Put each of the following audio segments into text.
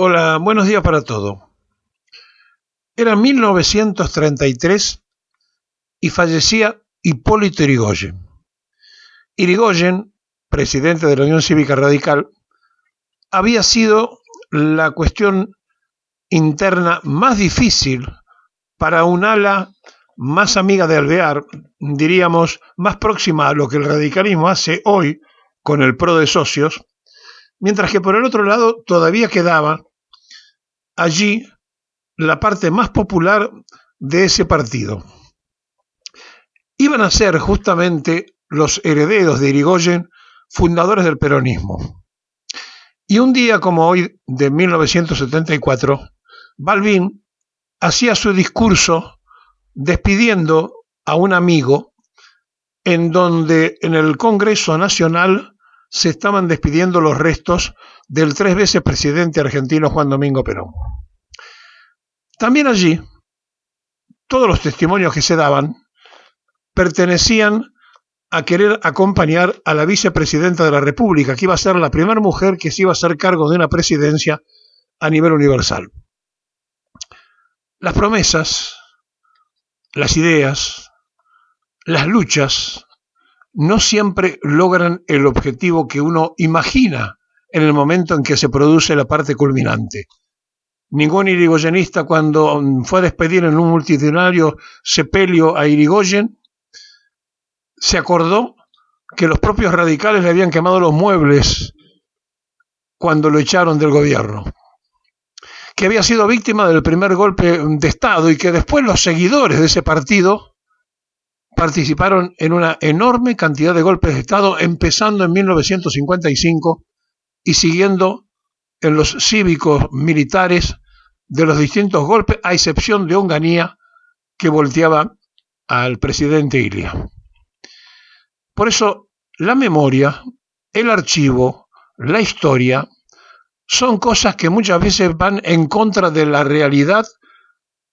Hola, buenos días para todo. Era 1933 y fallecía Hipólito Yrigoyen. Yrigoyen, presidente de la Unión Cívica Radical, había sido la cuestión interna más difícil para un ala más amiga de Alvear, diríamos, más próxima a lo que el radicalismo hace hoy con el PRO de socios, mientras que por el otro lado todavía quedaba allí la parte más popular de ese partido. Iban a ser justamente los herederos de Yrigoyen fundadores del peronismo. Y un día como hoy de 1974, Balbín hacía su discurso despidiendo a un amigo, en donde en el Congreso Nacional se estaban despidiendo los restos del 3 veces presidente argentino Juan Domingo Perón. También allí, todos los testimonios que se daban pertenecían a querer acompañar a la vicepresidenta de la República, que iba a ser la primera mujer que se iba a hacer cargo de una presidencia a nivel universal. Las promesas, las ideas, las luchas no siempre logran el objetivo que uno imagina en el momento en que se produce la parte culminante. Ningún yrigoyenista, cuando fue a despedir en un multitudinario sepelio a Yrigoyen, se acordó que los propios radicales le habían quemado los muebles cuando lo echaron del gobierno, que había sido víctima del primer golpe de Estado y que después los seguidores de ese partido participaron en una enorme cantidad de golpes de Estado, empezando en 1955 y siguiendo en los cívicos militares de los distintos golpes, a excepción de Onganía, que volteaba al presidente Ilia. Por eso, la memoria, el archivo, la historia, son cosas que muchas veces van en contra de la realidad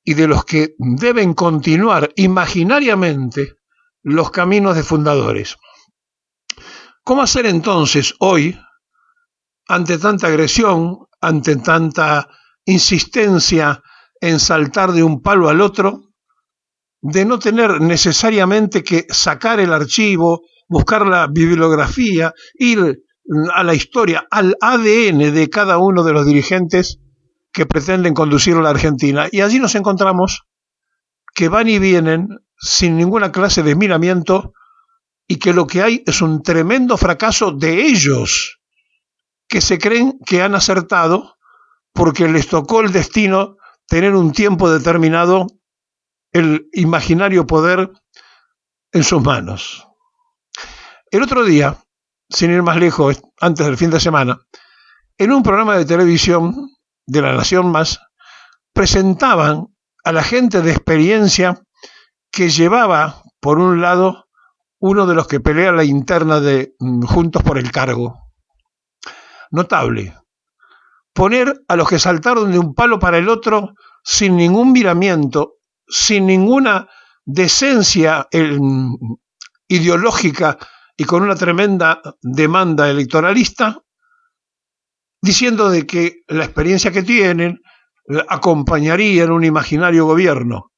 y de los que deben continuar imaginariamente los caminos de fundadores. ¿Cómo hacer entonces hoy, ante tanta agresión, ante tanta insistencia en saltar de un palo al otro, de no tener necesariamente que sacar el archivo, buscar la bibliografía, ir a la historia, al ADN de cada uno de los dirigentes que pretenden conducir a la Argentina? Y allí nos encontramos que van y vienen sin ninguna clase de miramiento y que lo que hay es un tremendo fracaso de ellos, que se creen que han acertado porque les tocó el destino tener un tiempo determinado el imaginario poder en sus manos. El otro día, sin ir más lejos, antes del fin de semana, en un programa de televisión de La Nación Más, presentaban a la gente de experiencia que llevaba, por un lado, uno de los que pelea la interna de Juntos por el Cargo. Notable. Poner a los que saltaron de un palo para el otro sin ningún miramiento, sin ninguna decencia ideológica y con una tremenda demanda electoralista, diciendo de que la experiencia que tienen acompañaría en un imaginario gobierno.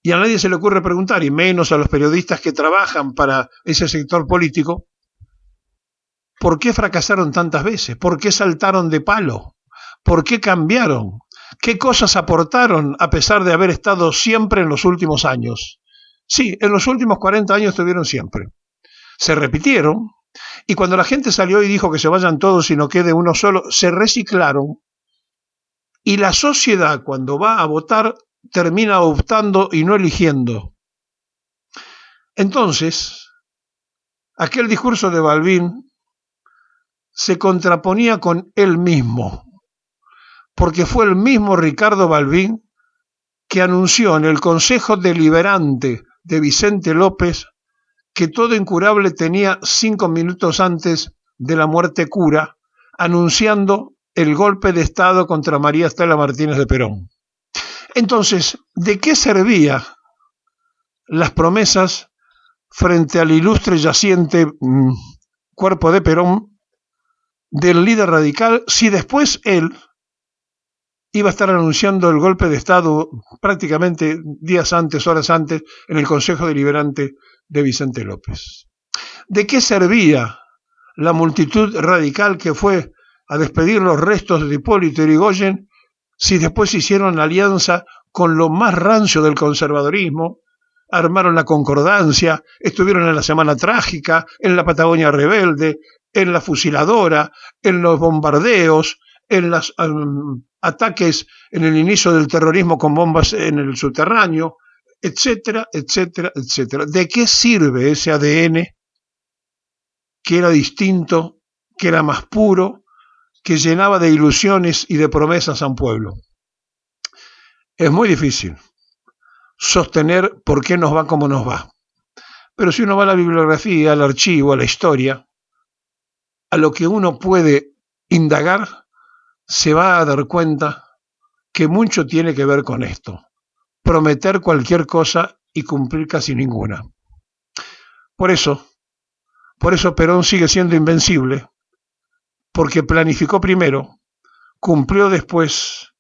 Y a nadie se le ocurre preguntar, y menos a los periodistas que trabajan para ese sector político, ¿por qué fracasaron tantas veces? ¿Por qué saltaron de palo? ¿Por qué cambiaron? ¿Qué cosas aportaron a pesar de haber estado siempre en los últimos años? Sí, en los últimos 40 años estuvieron siempre. Se repitieron, y cuando la gente salió y dijo que se vayan todos y no quede uno solo, se reciclaron, y la sociedad, cuando va a votar, termina optando y no eligiendo. Entonces, aquel discurso de Balbín se contraponía con él mismo, porque fue el mismo Ricardo Balbín que anunció en el Consejo Deliberante de Vicente López que todo incurable tenía 5 minutos antes de la muerte cura, anunciando el golpe de Estado contra María Estela Martínez de Perón. Entonces, ¿de qué servían las promesas frente al ilustre yaciente cuerpo de Perón del líder radical si después él iba a estar anunciando el golpe de Estado prácticamente días antes, horas antes, en el Consejo Deliberante de Vicente López. ¿De qué servía la multitud radical que fue a despedir los restos de Hipólito Yrigoyen si después hicieron alianza con lo más rancio del conservadorismo, armaron la concordancia, estuvieron en la Semana Trágica, en la Patagonia Rebelde, en la fusiladora, en los bombardeos, en los ataques en el inicio del terrorismo con bombas en el subterráneo, etcétera, etcétera, etcétera? ¿De qué sirve ese ADN que era distinto, que era más puro, que llenaba de ilusiones y de promesas a un pueblo? Es muy difícil sostener por qué nos va como nos va. Pero si uno va a la bibliografía, al archivo, a la historia, a lo que uno puede indagar, se va a dar cuenta que mucho tiene que ver con esto. Prometer cualquier cosa y cumplir casi ninguna. Por eso Perón sigue siendo invencible, porque planificó primero, cumplió después,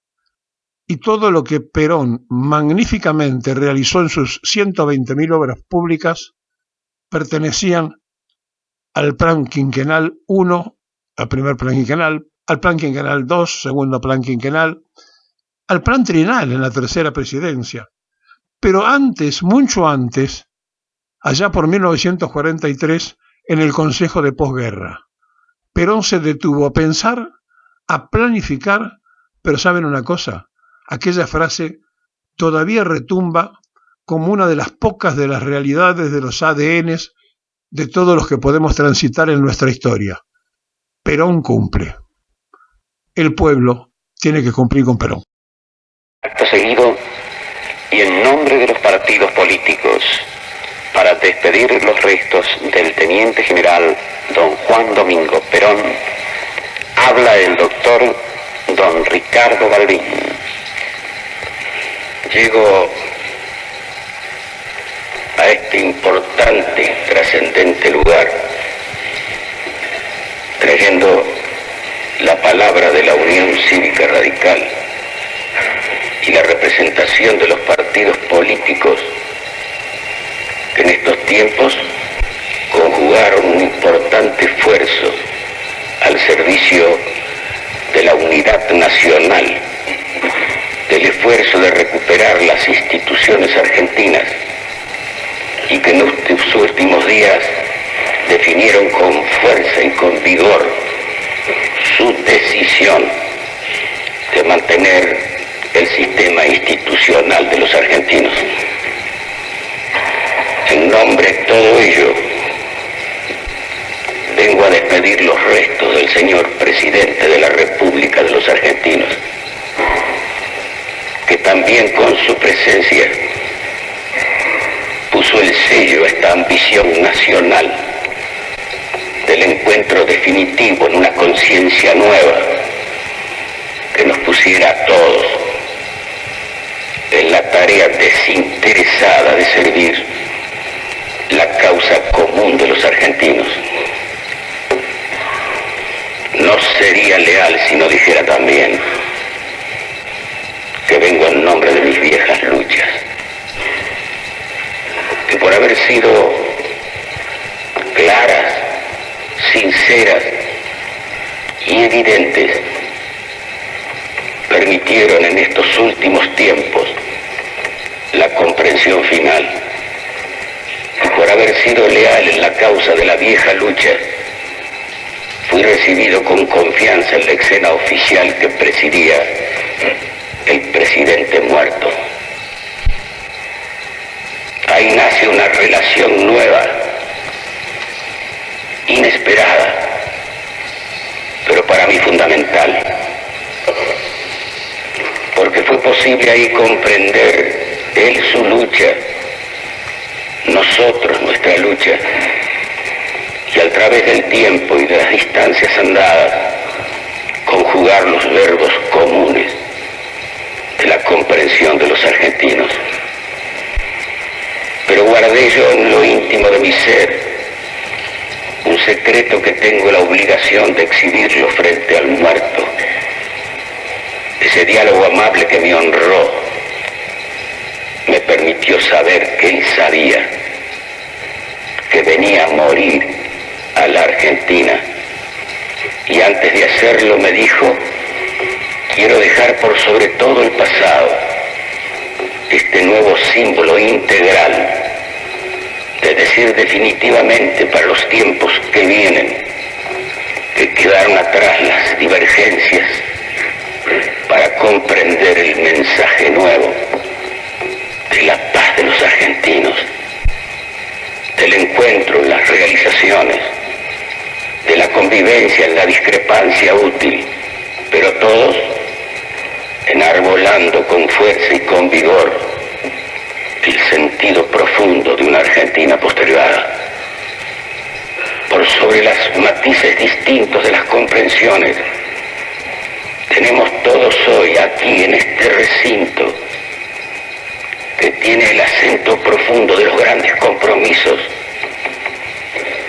y todo lo que Perón magníficamente realizó en sus 120.000 obras públicas pertenecían al Plan Quinquenal 1, al primer Plan Quinquenal, al Plan Quinquenal 2, segundo Plan Quinquenal, al Plan Trienal en la tercera presidencia. Pero antes, mucho antes, allá por 1943, en el Consejo de Posguerra, Perón se detuvo a pensar, a planificar, pero ¿saben una cosa? Aquella frase todavía retumba como una de las pocas de las realidades de los ADNs de todos los que podemos transitar en nuestra historia. Perón cumple. El pueblo tiene que cumplir con Perón. Acto seguido, y en nombre de los partidos políticos, para despedir los restos del teniente general don Juan Domingo Perón, habla el doctor don Ricardo Balbín. Llego a este importante y trascendente lugar trayendo la palabra de la Unión Cívica Radical y la representación de los partidos políticos que en estos tiempos conjugaron un importante esfuerzo al servicio de la unidad nacional, del esfuerzo de recuperar las instituciones argentinas y que en estos últimos días definieron con fuerza y con vigor su decisión de mantener el sistema institucional de los argentinos. En nombre de todo ello, vengo a despedir los restos del señor presidente de la República de los Argentinos, que también con su presencia puso el sello a esta ambición nacional del encuentro definitivo en una conciencia nueva que nos pusiera a todos en la tarea desinteresada de servir la causa común de los argentinos. No sería leal si no dijera también que vengo en nombre de mis viejas luchas, que por haber sido claras, sinceras y evidentes, permitieron en estos últimos tiempos la comprensión final. Y por haber sido leal en la causa de la vieja lucha, fui recibido con confianza en la escena oficial que presidía el presidente muerto. Ahí nace una relación nueva, inesperada, pero para mí fundamental, porque fue posible ahí comprender él su lucha, nosotros nuestra lucha, y a través del tiempo y de las distancias andadas, conjugar los verbos comunes de la comprensión de los argentinos. Pero guardé yo en lo íntimo de mi ser un secreto que tengo la obligación de exhibirlo frente al muerto. Es ese diálogo amable que me honró, me permitió saber que él sabía que venía a morir a la Argentina. Y antes de hacerlo me dijo: quiero dejar por sobre todo el pasado este nuevo símbolo integral, de decir definitivamente para los tiempos que vienen que quedaron atrás las divergencias para comprender el mensaje nuevo de la paz de los argentinos, del encuentro en las realizaciones, de la convivencia en la discrepancia útil, pero todos enarbolando con fuerza y con vigor el sentido profundo de una Argentina postergada. Por sobre los matices distintos de las comprensiones, tenemos todos hoy aquí en este recinto, que tiene el acento profundo de los grandes compromisos,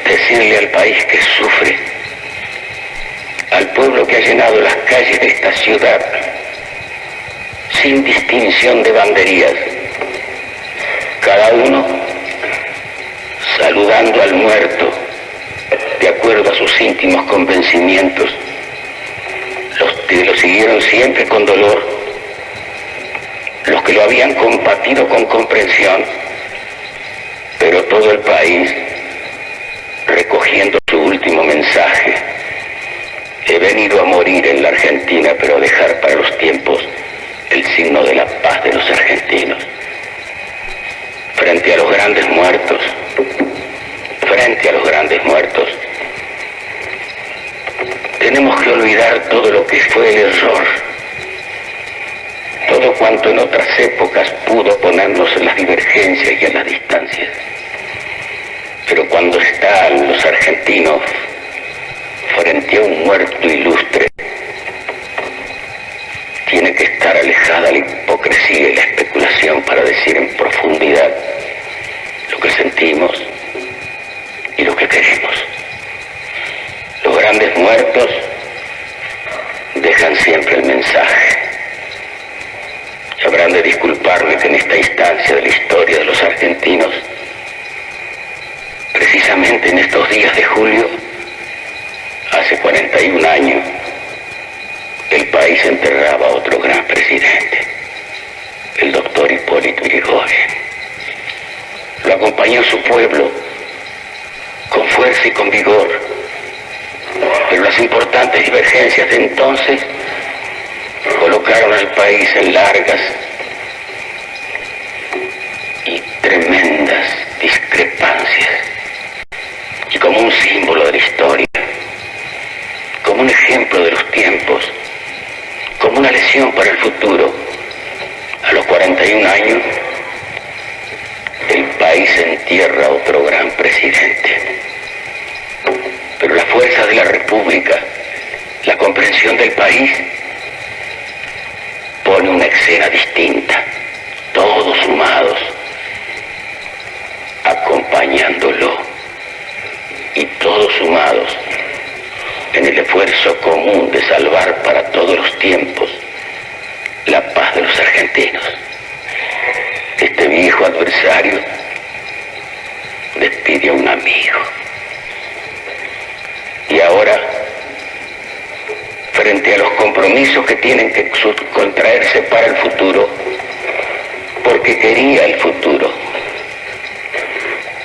decirle al país que sufre, al pueblo que ha llenado las calles de esta ciudad sin distinción de banderías, cada uno saludando al muerto de acuerdo a sus íntimos convencimientos, los que lo siguieron siempre con dolor, los que lo habían compartido con comprensión, pero todo el país recogiendo su último mensaje: he venido a morir en la Argentina, pero a dejar para los tiempos el signo de la paz de los argentinos. Frente a los grandes muertos, tenemos que olvidar todo lo que fue el error, todo cuanto en otras épocas pudo ponernos en las divergencias y en las distancias. Pero cuando están los argentinos frente a un muerto ilustre, tiene que estar alejada la hipocresía y la especulación para decir en profundidad lo que sentimos y lo que queremos. Los grandes muertos dejan siempre el mensaje. Y habrán de disculparme que en esta instancia de la historia de los argentinos, precisamente en estos días de julio, hace 41 años, el país enterraba a otro gran presidente, el doctor Hipólito Yrigoyen. Lo acompañó su pueblo con fuerza y con vigor, pero las importantes divergencias de entonces colocaron al país en largas y tremendas discrepancias. Y como un símbolo de la historia, como un ejemplo de los tiempos, como una lección para el futuro, a los 41 años, el país entierra a otro gran presidente. Pero la fuerza de la República, la comprensión del país, pone una escena distinta, todos sumados, acompañándolo, y todos sumados en el esfuerzo común de salvar para todos los tiempos la paz de los argentinos. Este viejo adversario despide a un amigo. Y ahora, frente a los compromisos que tienen que contraerse para el futuro, porque quería el futuro,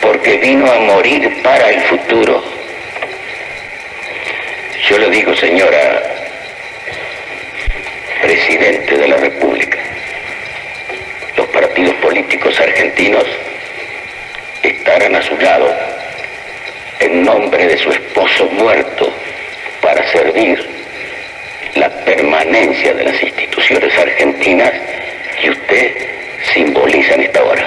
porque vino a morir para el futuro, yo le digo, señora Presidente de la República, los partidos políticos argentinos estarán a su lado en nombre de su esposo muerto para servir la permanencia de las instituciones argentinas que usted simboliza en esta hora.